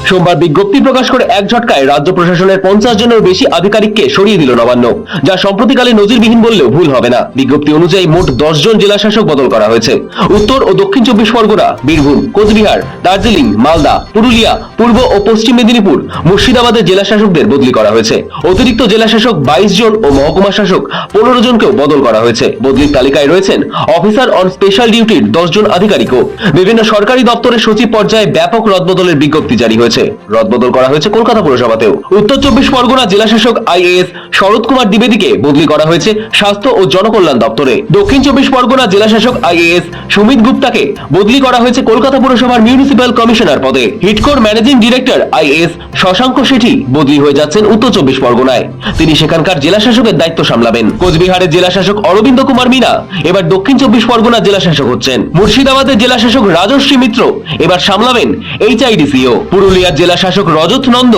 সোমবার বিজ্ঞপ্তি প্রকাশ করে এক ঝটকায় রাজ্য প্রশাসনের 50 জনের বেশি আধিকারিককে সরিয়ে দিল নবান্ন, যা সম্প্রতিকালে নজিরবিহীন বললেও ভুল হবে না। বিজ্ঞপ্তি অনুযায়ী মোট 10 জন জেলা শাসক বদল করা হয়েছে। উত্তর ও দক্ষিণ 24 পরগনা, বীরভূম, কোচবিহার, দার্জিলিং, মালদা, পুরুলিয়া, পূর্ব ও পশ্চিম মেদিনীপুর, মুর্শিদাবাদের জেলা শাসকদের বদলি করা হয়েছে। অতিরিক্ত জেলা শাসক 22 জন ও মহকুমা শাসক 15 জনকেও বদল করা হয়েছে। বদলির তালিকায় রয়েছেন অফিসার অন স্পেশাল ডিউটির 10 জন আধিকারিকও। বিভিন্ন সরকারি দপ্তরের সচিব পর্যায়ে ব্যাপক রদবদলের বিজ্ঞপ্তি জারি হয়েছে। রদবদল করা হয়েছে কলকাতা পুরসভাতেও। উত্তর 24 পরগনা জেলা শাসক আইএএস শরৎ কুমার দ্বিবেদীকে বদলি করা হয়েছে স্বাস্থ্য ও জনকল্যাণ দপ্তরে। দক্ষিণ 24 পরগনা জেলা শাসক আইএএস সুমিত গুপ্তাকে বদলি করা হয়েছে কলকাতা পুরসভার মিউনিসিপ্যাল কমিশনার পদে। হিটকোর managing director IAS Shashank Sethi বদলি হয়ে যাচ্ছেন উত্তর 24 পরগনায়। তিনি সেখানকার জেলা শাসকের দায়িত্ব সামলাবেন। কোচবিহারের জেলা শাসক অরবিন্দ কুমার মিনা এবার দক্ষিণ 24 পরগনা জেলা শাসক হচ্ছেন। মুর্শিদাবাদের জেলা শাসক রাজশ্রী মিত্র এবার সামলাবেন এইচআইডিসিও। পুরুলিয়ার জেলা শাসক রজত নন্দ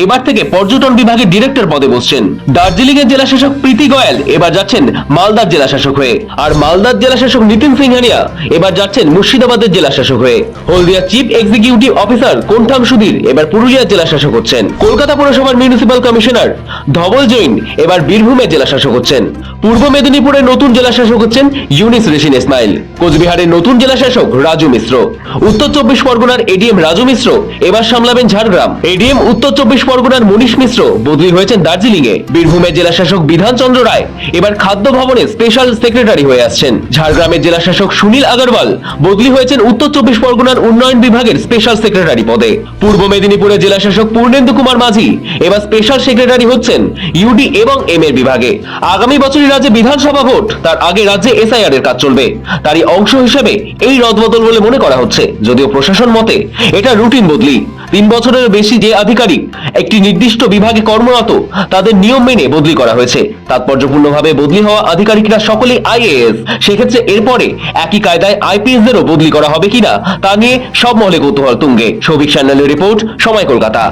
এবার থেকে পর্যটন বিভাগের ডিরেক্টর পদে বসছেন। দার্জিলিং এর জেলা শাসক প্রীতি গোয়াল এবার যাচ্ছেন মালদার জেলা শাসক হয়ে। আর মালদার জেলা শাসক নিতিন সিংহানিয়া এবার যাচ্ছেন মুর্শিদাবাদের জেলা শাসক হয়ে। হলদিয়া চিফ এক্সিকিউটিভ অফিসার কোনঠাম সুধীর এবার পুরুলিয়ার জেলা শাসক হচ্ছেন। কলকাতা পুরসভার মিউনিসিপ্যাল কমিশনার ধবল জৈন এবার বীরভূমের জেলা শাসক হচ্ছেন। পূর্ব মেদিনীপুরের নতুন জেলা শাসক হচ্ছেন ইউনিস রেশিন ইসমাইল। কোচবিহারের নতুন জেলা শাসক রাজু মিশ্র। উত্তর 24 পরগনার এডিএম রাজু মিশ্র এবার সামলাবেন ঝাড়গ্রাম। এডিএম উত্তর 24 পরগনার মনীষ মিশ্র বদলি হয়েছেন দার্জিলিং এ। বীরভূমের জেলা শাসক বিধান চন্দ্র রায় এবার খাদ্য ভবনের স্পেশাল সেক্রেটারি হয়ে আসছেন। ঝাড়গ্রামের জেলা শাসক সুনীল আগরওয়াল বদলি হয়েছেন উত্তর 24 পরগনার উন্নয়ন বিভাগের স্পেশাল সেক্রেটারি পদে। পূর্ব মেদিনীপুরের জেলা শাসক পূর্ণেন্দু কুমার মাঝি এবার স্পেশাল সেক্রেটারি হচ্ছেন ইউডি এবং এম এর বিভাগে। আগামী বছরই রাজ্যে বিধানসভা ভোট, তার আগে রাজ্যে এসআইআর এর কাজ চলবে। তারই অংশ হিসেবে এই রদবদল বলে মনে করা হচ্ছে, যদিও প্রশাসন মতে এটা রুটিন বদলি। 3 বছরের বেশি যে আধিকারিক একটি নির্দিষ্ট বিভাগে কর্মরত তাদের নিয়ম মেনে বদলি করা হয়েছে। তাৎপর্যপূর্ণভাবে বদলি হওয়া আধিকারিকরা সকলেই আইএএস। সেক্ষেত্রে এরপরে একই কায়দায় আইপিএস দেরও বদলি করা হবে কিনা তা নিয়ে সব মহলে কৌতূহল তুঙ্গে। সৌভিক সান্যালের রিপোর্ট, সময় কলকাতা।